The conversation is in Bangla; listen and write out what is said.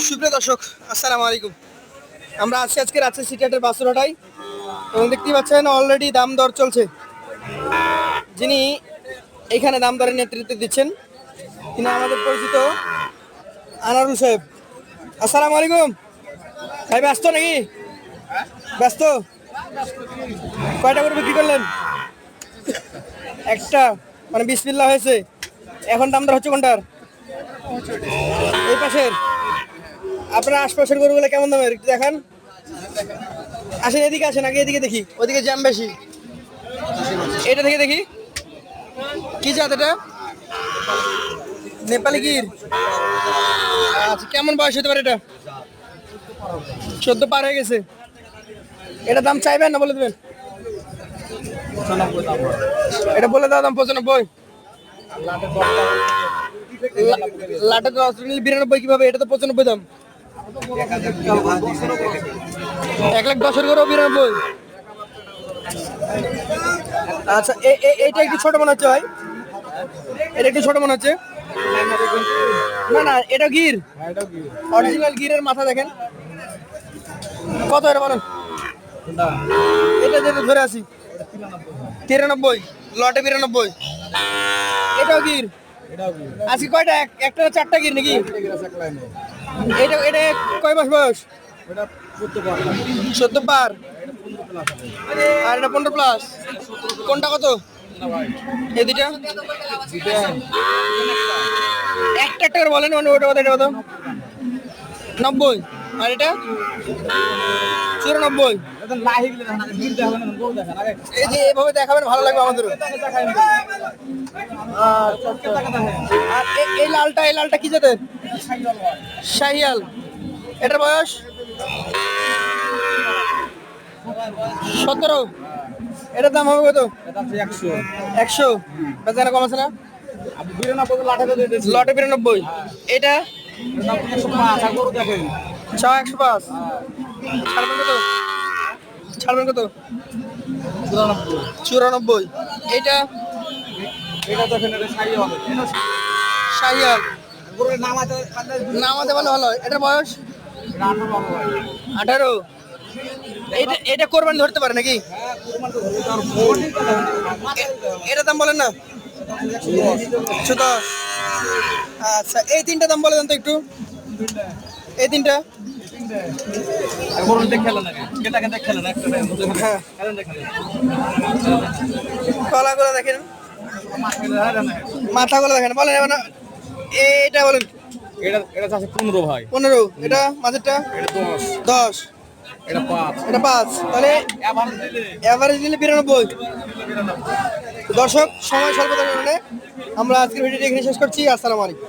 সুপ্রিয় দর্শক, আসসালামু আলাইকুম। আমরা আছি আজকে রাজশাহী সিটিহাটের বাসুরহাটায় এবং দেখতেই পাচ্ছেন অলরেডি দাম দর চলছে। যিনি এখানে দাম দরের নেতৃত্ব দিচ্ছেন তিনি আমাদের পরিচিত আনারুল সাহেব। আসসালামু আলাইকুম। ভাই ব্যস্ত নাকি? ব্যস্ত? কয়টা করে বিক্রি করলেন? একটা, মানে বিসমিল্লাহ হয়েছে। এখন দাম দর হচ্ছে কোনটার? এই পাশের। আপনার আশপাশের গরুগুলো কেমন দামের একটু দেখান। আসেন এদিকে, আসেন আগে এদিকে দেখি, ওদিকে জ্যাম বেশি। এটা থেকে দেখি কি জাত এটা? নেপালি গির। আচ্ছা, কেমন বয়স হতে পারে এটা? 14 পার হয়ে গেছে। এটা দাম চাইবেন না বলে দেবেন? এটা বলে দাও দাম 95। লাটে তো 92 কিভাবে? এটা তো 95 দাম। 1,10,000 করে 92। আচ্ছা, এইটা একটু ছোট মনে হচ্ছে ভাই। এটা একটু ছোট মনে হচ্ছে। না না, এটা গির, অরিজিনাল গিরের মাথা দেখেন। কত এটা বলেন? এটা যেটা ধরে আছি 93, লটে 92। এটাও গির। আজকে কয়টা? একটা না চারটা গির নাকি? এটা এটা কয় মাস বয়স? 14 পার। আর এটা 15 প্লাস। কোনটা কত? এই দুইটা একটা একটা করে বলেন, মানে ওটা কত এটা কত? 90। আর এটা 94। এই যে এভাবে দেখাবেন, ভালো লাগবে আমাদেরও। আর এই লালটা, এই লালটা কি জাতের? শাহিয়াল। এটার বয়স 17। এটার দাম হবে কত? 100। বেচারা কম আছে না? লটে 92। এটা 105। ছাড়বেন কত? ছাড়বেন কত? 94। এটা শাহিয়াল। নামাতে ভালো ভালো। এটার বয়স 18। এটা এটা কোরবানি ধরতে পারে নাকি? এটা দাম বলেন না। 110। আচ্ছা, এই তিনটা দাম বলে দেন তো একটু। এই তিনটা কলাগুলো দেখেন, মাথাগুলো দেখেন, বলেন এবার না। এইটা বলেন। এটা 15 ভাই। 15। এটা মাঝেরটা 10। এটা 5। তাহলে এভারেজ নিলে 92। দর্শক, সময় স্বল্পতার কারণে আমরা আজকের ভিডিওটি এখানে শেষ করছি। আসসালামু আলাইকুম।